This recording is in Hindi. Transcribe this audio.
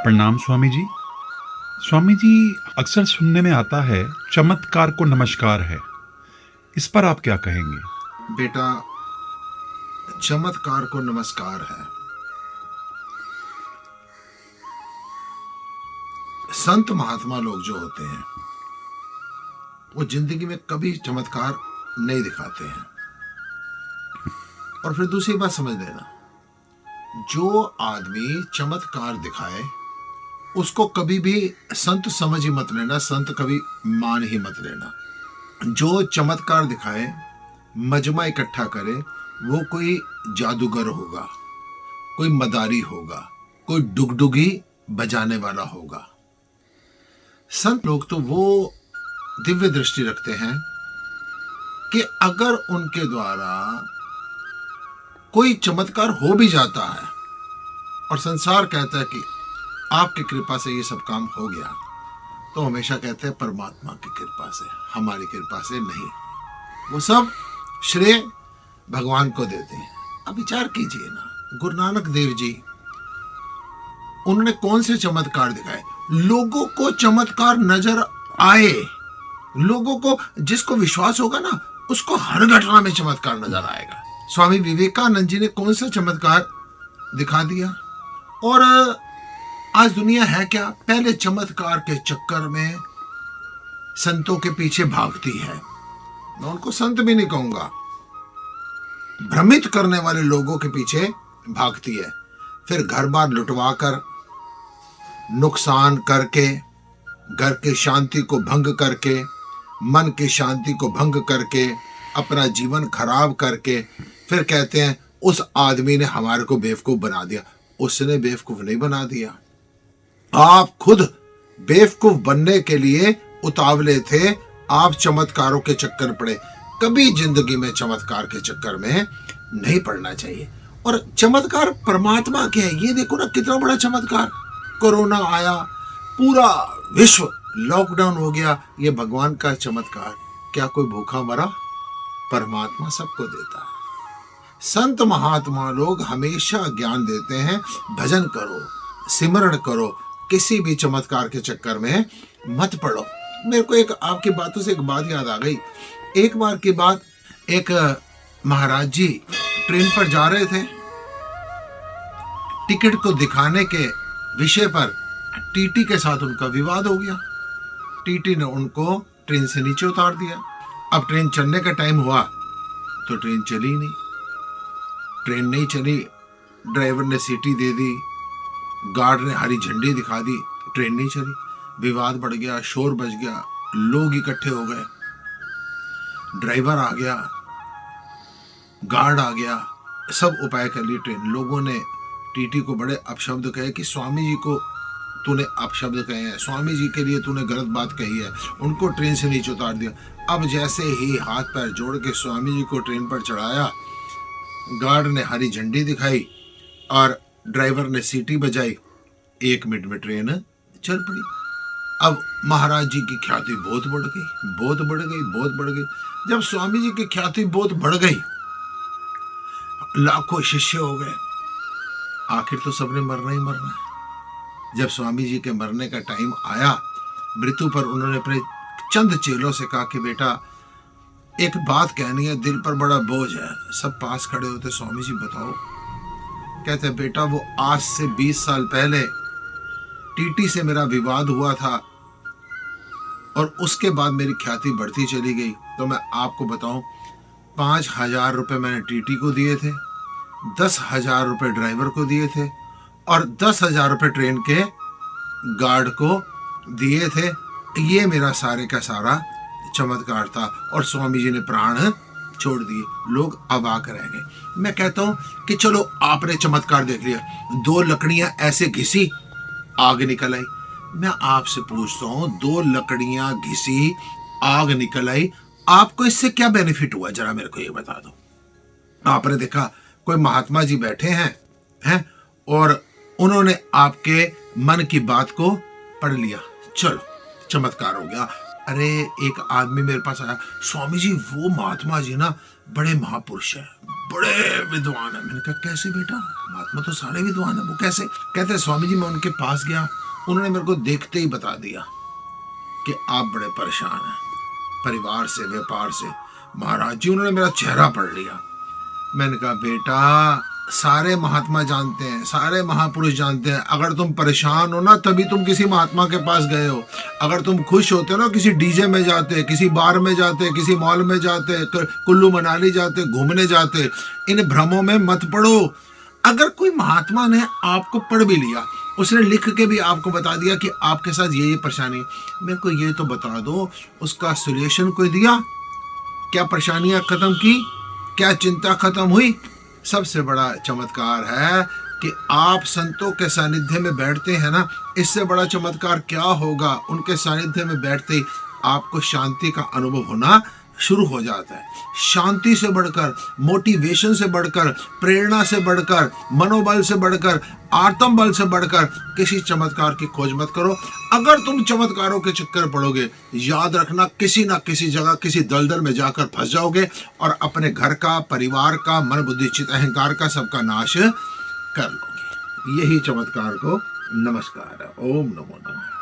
प्रणाम स्वामी जी। स्वामी जी, अक्सर सुनने में आता है चमत्कार को नमस्कार है। इस पर आप क्या कहेंगे? बेटा, चमत्कार को नमस्कार है। संत महात्मा लोग जो होते हैं वो जिंदगी में कभी चमत्कार नहीं दिखाते हैं। और फिर दूसरी बात समझ लेना, जो आदमी चमत्कार दिखाए उसको कभी भी संत समझ ही मत लेना, संत कभी मान ही मत लेना। जो चमत्कार दिखाए, मजमा इकट्ठा करे, वो कोई जादूगर होगा, कोई मदारी होगा, कोई डुगडुगी बजाने वाला होगा। संत लोग तो वो दिव्य दृष्टि रखते हैं कि अगर उनके द्वारा कोई चमत्कार हो भी जाता है और संसार कहता है कि आपकी कृपा से ये सब काम हो गया, तो हमेशा कहते हैं परमात्मा की कृपा से, हमारी कृपा से नहीं। वो सब श्रेय भगवान को देते हैं। अब विचार कीजिए ना, गुरु नानक देव जी, उन्होंने कौन से चमत्कार दिखाए? लोगों को चमत्कार नजर आए, लोगों को, जिसको विश्वास होगा ना, उसको हर घटना में चमत्कार नजर आएगा। स्वामी विवेकानंद जी ने कौन सा चमत्कार दिखा दिया? और आज दुनिया है क्या? पहले चमत्कार के चक्कर में संतों के पीछे भागती है। मैं उनको संत भी नहीं कहूंगा, भ्रमित करने वाले लोगों के पीछे भागती है। फिर घर बार लुटवा कर, नुकसान करके, घर की शांति को भंग करके, मन की शांति को भंग करके, अपना जीवन खराब करके, फिर कहते हैं उस आदमी ने हमारे को बेवकूफ बना दिया। उसने बेवकूफ नहीं बना दिया, आप खुद बेवकूफ बनने के लिए उतावले थे। आप चमत्कारों के चक्कर पड़े। कभी जिंदगी में चमत्कार के चक्कर में नहीं पड़ना चाहिए। और चमत्कार परमात्मा के है। ये देखो ना, कितना बड़ा चमत्कार। कोरोना आया, पूरा विश्व लॉकडाउन हो गया, ये भगवान का चमत्कार। क्या कोई भूखा मरा? परमात्मा सबको देता है। संत महात्मा लोग हमेशा ज्ञान देते हैं, भजन करो, सिमरण करो, किसी भी चमत्कार के चक्कर में मत पड़ो। मेरे को एक आपकी बातों से एक बात याद आ गई। एक बार की बात, एक महाराज जी ट्रेन पर जा रहे थे। टिकट को दिखाने के विषय पर टीटी के साथ उनका विवाद हो गया। टीटी ने उनको ट्रेन से नीचे उतार दिया। अब ट्रेन चलने का टाइम हुआ तो ट्रेन चली नहीं। ट्रेन नहीं चली, ड्राइवर ने सीटी दे दी, गार्ड ने हरी झंडी दिखा दी, ट्रेन नहीं चली। विवाद बढ़ गया, शोर बच गया, लोग इकट्ठे हो गए, ड्राइवर आ गया, गार्ड आ गया, सब उपाय कर लिए। ट्रेन, लोगों ने टीटी को बड़े अपशब्द कहे कि स्वामी जी को तूने अपशब्द कहे हैं, स्वामी जी के लिए तूने गलत बात कही है। उनको ट्रेन से नीचे उतार दिया। अब जैसे ही हाथ पैर जोड़ के स्वामी जी को ट्रेन पर चढ़ाया, गार्ड ने हरी झंडी दिखाई और ड्राइवर ने सीटी बजाई। 1 मिनट में ट्रेन चल पड़ी। अब महाराज जी की ख्याति बहुत बढ़ गई, बहुत बढ़ गई, बहुत बढ़ गई। जब स्वामी जी की ख्याति बहुत बढ़ गई, लाखों शिष्य हो गए, आखिर तो सबने मरना ही मरना है। जब स्वामी जी के मरने का टाइम आया, मृत्यु पर उन्होंने अपने चंद चेलों से कहा कि बेटा, एक बात कहनी है, दिल पर बड़ा बोझ है। सब पास खड़े होते, स्वामी जी बताओ। कहते बेटा, वो आज से 20 साल पहले टीटी से मेरा विवाद हुआ था और उसके बाद मेरी ख्याति बढ़ती चली गई। तो मैं आपको बताऊं, 5,000 रुपए मैंने टीटी को दिए थे, 10,000 रुपए ड्राइवर को दिए थे और 10,000 रुपए ट्रेन के गार्ड को दिए थे। ये मेरा सारे का सारा चमत्कार था। और स्वामी जी ने प्राण छोड़ दिए। लोग अवाक रह गए। मैं कहता हूं कि चलो, आपने चमत्कार देख लिया, 2 लकड़ियां ऐसे घिसी, आग निकल आई। मैं आपसे पूछता हूं, 2 लकड़ियां घिसी, आग निकल आई, आपको इससे क्या बेनिफिट हुआ? जरा मेरे को ये बता दो। आपने देखा कोई महात्मा जी बैठे हैं और उन्होंने आपके मन की बात को पढ़ लिया, चलो चमत्कार हो गया। अरे एक आदमी मेरे पास आया, स्वामी जी वो महात्मा जी ना बड़े महापुरुष हैं, बड़े विद्वान है। मैंने कहा कैसे बेटा, महात्मा तो सारे विद्वान है, वो कैसे? कहते स्वामी जी मैं उनके पास गया, उन्होंने मेरे को देखते ही बता दिया कि आप बड़े परेशान हैं परिवार से, व्यापार से। महाराज जी उन्होंने मेरा चेहरा पढ़ लिया। मैंने कहा बेटा सारे महात्मा जानते हैं, सारे महापुरुष जानते हैं, अगर तुम परेशान हो ना तभी तुम किसी महात्मा के पास गए हो। अगर तुम खुश होते ना, किसी डीजे में जाते, किसी बार में जाते, किसी मॉल में जाते, कुल्लू मनाली जाते, घूमने जाते। इन भ्रमों में मत पड़ो। अगर कोई महात्मा ने आपको पढ़ भी लिया, उसने लिख के भी आपको बता दिया कि आपके साथ ये परेशानी, मेरे को ये तो बता दो उसका सोल्यूशन कोई दिया? क्या परेशानियां खत्म की? क्या चिंता खत्म हुई? सबसे बड़ा चमत्कार है कि आप संतों के सानिध्य में बैठते हैं ना, इससे बड़ा चमत्कार क्या होगा? उनके सानिध्य में बैठते ही आपको शांति का अनुभव होना शुरू हो जाता है। शांति से बढ़कर, मोटिवेशन से बढ़कर, प्रेरणा से बढ़कर, मनोबल से बढ़कर, आत्मबल से बढ़कर किसी चमत्कार की खोज मत करो। अगर तुम चमत्कारों के चक्कर पड़ोगे, याद रखना किसी ना किसी जगह किसी दलदल में जाकर फंस जाओगे और अपने घर का, परिवार का, मन बुद्धि चित्त अहंकार का सबका नाश कर लोगे। यही चमत्कार को नमस्कार है। ओम नमो नमः।